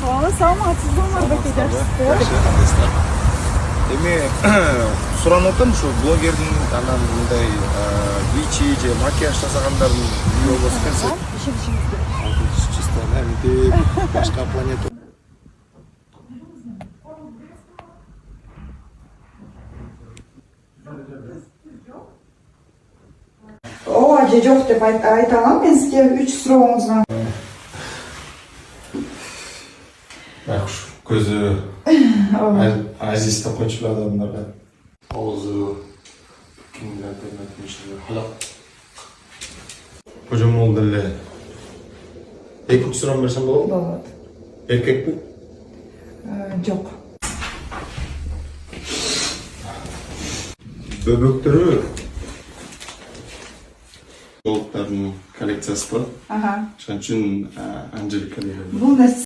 Саламатсыз болмады кандайсыздар? Эми суранып атам ушу блогердин анан мындай бичи же макияж жасагандардын үйү болбосо экен. Чисто эмтип башка планета. Ооба же жок деп айта алам мен сизге 3 сурооңузга. Байкуш көзү азиз деп койчу адамдарга оозу кимдир кожом болду эле. Экинчи суроону берсем болобу? Болот. Эркекпи? Жок. Бөбөктөрү голубтардын коллекциясы бар. Ага. Ошон үчүн Анжелика деген. Бул нерсе